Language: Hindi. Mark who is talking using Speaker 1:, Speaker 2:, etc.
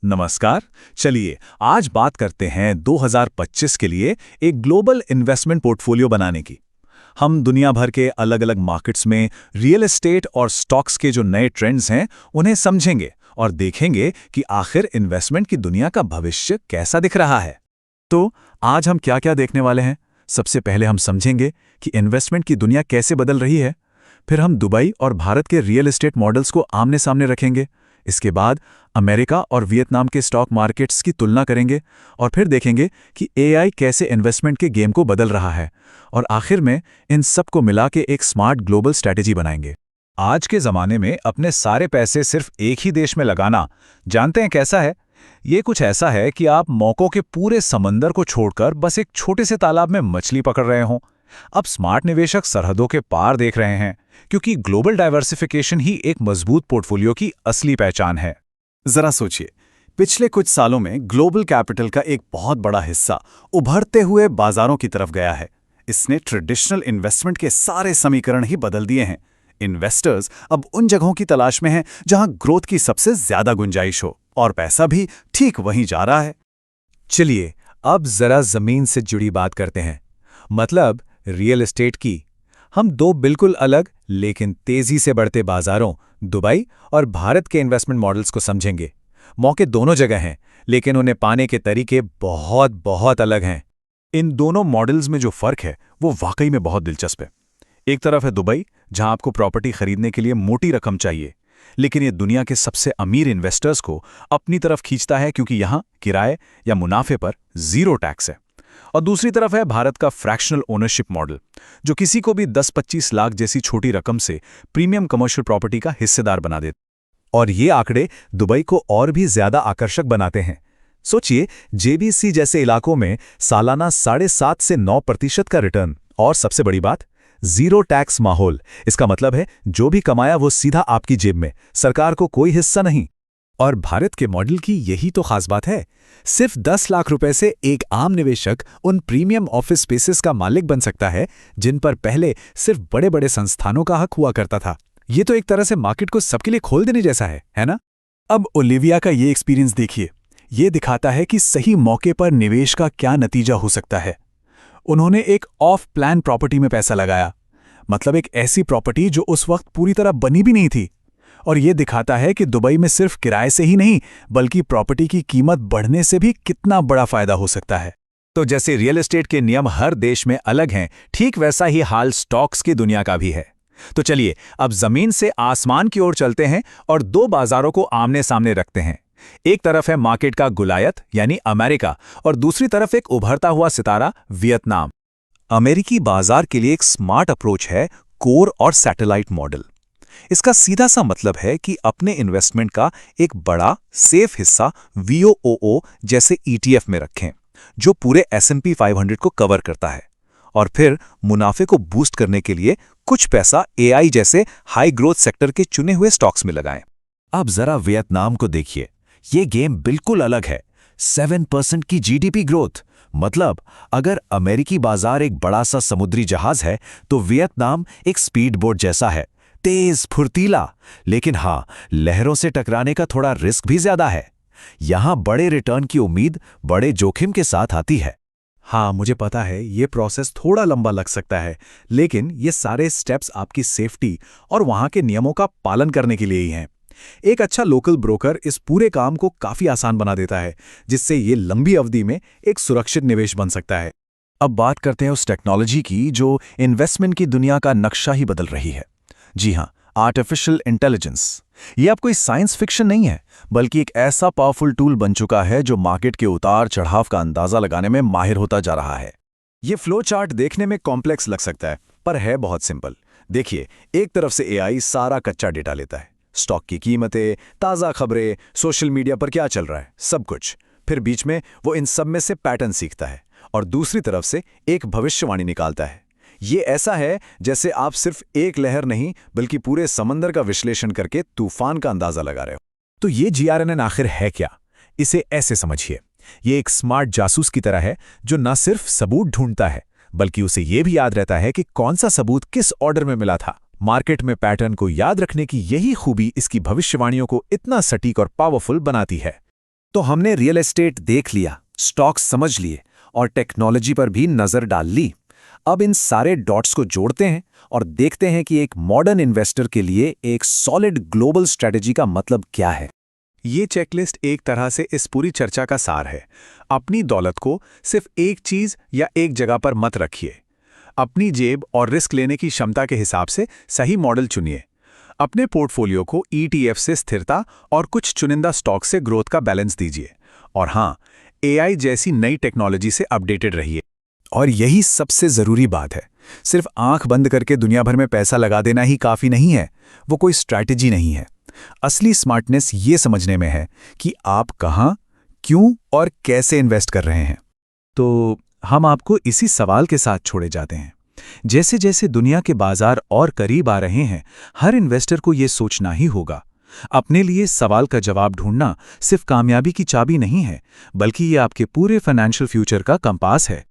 Speaker 1: नमस्कार। चलिए आज बात करते हैं 2025 के लिए एक ग्लोबल इन्वेस्टमेंट पोर्टफोलियो बनाने की। हम दुनिया भर के अलग-अलग मार्केट्स में रियल एस्टेट और स्टॉक्स के जो नए ट्रेंड्स हैं उन्हें समझेंगे और देखेंगे कि आखिर इन्वेस्टमेंट की दुनिया का भविष्य कैसा दिख रहा है। तो आज हम क्या-क्या देखने वाले हैं? सबसे पहले हम समझेंगे कि इन्वेस्टमेंट की दुनिया कैसे बदल रही है। फिर हम दुबई और भारत के रियल एस्टेट मॉडल्स को आमने सामने रखेंगे। इसके बाद अमेरिका और वियतनाम के स्टॉक मार्केट्स की तुलना करेंगे और फिर देखेंगे कि एआई कैसे इन्वेस्टमेंट के गेम को बदल रहा है। और आखिर में इन सब को मिला के एक स्मार्ट ग्लोबल स्ट्रैटेजी बनाएंगे। आज के ज़माने में अपने सारे पैसे सिर्फ एक ही देश में लगाना, जानते हैं कैसा है? ये कुछ ऐसा है कि आप मौकों के पूरे समंदर को छोड़कर बस एक छोटे से तालाब में मछली पकड़ रहे हों। अब स्मार्ट निवेशक सरहदों के पार देख रहे हैं, क्योंकि ग्लोबल डाइवर्सिफिकेशन ही एक मजबूत पोर्टफोलियो की असली पहचान है।
Speaker 2: जरा सोचिए, पिछले कुछ सालों में ग्लोबल कैपिटल का एक बहुत बड़ा हिस्सा उभरते हुए बाजारों की तरफ गया है। इसने ट्रेडिशनल इन्वेस्टमेंट के सारे समीकरण ही बदल दिए हैं। इन्वेस्टर्स अब उन जगहों की तलाश में हैं जहां ग्रोथ की सबसे ज्यादा गुंजाइश हो, और पैसा भी ठीक वहीं जा रहा है।
Speaker 1: चलिए अब जरा जमीन से जुड़ी बात करते हैं, मतलब रियल एस्टेट की। हम दो बिल्कुल अलग लेकिन तेजी से बढ़ते बाजारों, दुबई और भारत के इन्वेस्टमेंट मॉडल्स को समझेंगे। मौके दोनों जगह हैं, लेकिन उन्हें पाने के तरीके बहुत बहुत अलग हैं। इन दोनों मॉडल्स में जो फर्क है वो वाकई में बहुत दिलचस्प है। एक तरफ है दुबई, जहां आपको प्रॉपर्टी खरीदने के लिए मोटी रकम चाहिए, लेकिन ये दुनिया के सबसे अमीर इन्वेस्टर्स को अपनी तरफ खींचता है, क्योंकि यहां किराए या मुनाफे पर जीरो टैक्स है। और दूसरी तरफ है भारत का फ्रैक्शनल ओनरशिप मॉडल, जो किसी को भी 10-25 लाख जैसी छोटी रकम से प्रीमियम कमर्शियल प्रॉपर्टी का हिस्सेदार बना देता। और ये आंकड़े दुबई को और भी ज्यादा आकर्षक बनाते हैं। सोचिए, जेबीसी जैसे इलाकों में सालाना 7.5 से 9% का रिटर्न, और सबसे बड़ी बात, जीरो टैक्स माहौल। इसका मतलब है जो भी कमाया वो सीधा आपकी जेब में, सरकार को कोई हिस्सा नहीं। और भारत के मॉडल की यही तो खास बात है। सिर्फ 10 लाख रुपए से एक आम निवेशक उन प्रीमियम ऑफिस स्पेसेस का मालिक बन सकता है जिन पर पहले सिर्फ बड़े बड़े संस्थानों का हक हुआ करता था। ये तो एक तरह से मार्केट को सबके लिए खोल देने जैसा है ना? अब ओलिविया का ये एक्सपीरियंस देखिए। ये दिखाता है कि सही मौके पर निवेश का क्या नतीजा हो सकता है। उन्होंने एक ऑफ प्लान प्रॉपर्टी में पैसा लगाया, मतलब एक ऐसी प्रॉपर्टी जो उस वक्त पूरी तरह बनी भी नहीं थी। और ये दिखाता है कि दुबई में सिर्फ किराए से ही नहीं, बल्कि प्रॉपर्टी की कीमत बढ़ने से भी कितना बड़ा फायदा हो सकता है। तो जैसे रियल एस्टेट के नियम हर देश में अलग हैं, ठीक वैसा ही हाल स्टॉक्स की दुनिया का भी है। तो चलिए अब जमीन से आसमान की ओर चलते हैं और दो बाजारों को आमने सामने रखते हैं। एक तरफ है मार्केट का गुलायत यानी अमेरिका, और दूसरी तरफ एक उभरता हुआ सितारा वियतनाम। अमेरिकी बाजार के लिए एक स्मार्ट अप्रोच है कोर और सैटेलाइट मॉडल। इसका सीधा सा मतलब है कि अपने इन्वेस्टमेंट का एक बड़ा सेफ हिस्सा VOOO जैसे ETF में रखें, जो पूरे S&P 500 को कवर करता है, और फिर मुनाफे को बूस्ट करने के लिए कुछ पैसा AI जैसे हाई ग्रोथ सेक्टर के चुने हुए स्टॉक्स में लगाएं। अब जरा वियतनाम को देखिए, ये गेम बिल्कुल अलग है। 7% की GDP ग्रोथ, मतलब अगर अमेरिकी बाजार एक बड़ा सा समुद्री जहाज है तो वियतनाम एक स्पीड बोट जैसा है, तेज फुर्तीला, लेकिन हाँ, लहरों से टकराने का थोड़ा रिस्क भी ज्यादा है। यहां बड़े रिटर्न की उम्मीद बड़े जोखिम के साथ आती है। हाँ, मुझे पता है ये प्रोसेस थोड़ा लंबा लग सकता है, लेकिन ये सारे स्टेप्स आपकी सेफ्टी और वहां के नियमों का पालन करने के लिए ही हैं। एक अच्छा लोकल ब्रोकर इस पूरे काम को काफी आसान बना देता है, जिससे ये लंबी अवधि में एक सुरक्षित निवेश बन सकता है। अब बात करते हैं उस टेक्नोलॉजी की जो इन्वेस्टमेंट की दुनिया का नक्शा ही बदल रही है। जी हाँ, आर्टिफिशियल इंटेलिजेंस। ये अब कोई साइंस फिक्शन नहीं है, बल्कि एक ऐसा पावरफुल टूल बन चुका है जो मार्केट के उतार चढ़ाव का अंदाजा लगाने में माहिर होता जा रहा है। ये फ्लो चार्ट देखने में कॉम्प्लेक्स लग सकता है, पर है बहुत सिंपल। देखिए, एक तरफ से एआई सारा कच्चा डेटा लेता है, स्टॉक की कीमतें, ताज़ा खबरें, सोशल मीडिया पर क्या चल रहा है, सब कुछ। फिर बीच में वो इन सब में से पैटर्न सीखता है, और दूसरी तरफ से एक भविष्यवाणी निकालता है। ये ऐसा है जैसे आप सिर्फ एक लहर नहीं, बल्कि पूरे समंदर का विश्लेषण करके तूफान का अंदाजा लगा रहे हो। तो ये GRNN आखिर है क्या? इसे ऐसे समझिए, ये एक स्मार्ट जासूस की तरह है जो न सिर्फ सबूत ढूंढता है, बल्कि उसे ये भी याद रहता है कि कौन सा सबूत किस ऑर्डर में मिला था। मार्केट में पैटर्न को याद रखने की यही खूबी इसकी भविष्यवाणियों को इतना सटीक और पावरफुल बनाती है।
Speaker 3: तो हमने रियल एस्टेट देख लिया, स्टॉक्स समझ लिए और टेक्नोलॉजी पर भी नजर डाल ली। अब इन सारे डॉट्स को जोड़ते हैं और देखते हैं कि एक मॉडर्न इन्वेस्टर के लिए एक सॉलिड ग्लोबल स्ट्रेटजी का मतलब क्या है।
Speaker 1: ये चेकलिस्ट एक तरह से इस पूरी चर्चा का सार है। अपनी दौलत को सिर्फ एक चीज या एक जगह पर मत रखिए। अपनी जेब और रिस्क लेने की क्षमता के हिसाब से सही मॉडल चुनिए। अपने पोर्टफोलियो को ETF से स्थिरता और कुछ चुनिंदा स्टॉक से ग्रोथ का बैलेंस दीजिए। और हाँ, AI जैसी नई टेक्नोलॉजी से अपडेटेड रहिए।
Speaker 2: और यही सबसे जरूरी बात है, सिर्फ आंख बंद करके दुनिया भर में पैसा लगा देना ही काफी नहीं है, वो कोई स्ट्रैटेजी नहीं है। असली स्मार्टनेस ये समझने में है कि आप कहां, क्यों और कैसे इन्वेस्ट कर रहे हैं।
Speaker 1: तो हम आपको इसी सवाल के साथ छोड़े जाते हैं। जैसे जैसे दुनिया के बाजार और करीब आ रहे हैं, हर इन्वेस्टर को ये सोचना ही होगा। अपने लिए सवाल का जवाब ढूंढना सिर्फ कामयाबी की चाबी नहीं है, बल्कि ये आपके पूरे फाइनेंशियल फ्यूचर का कंपास है।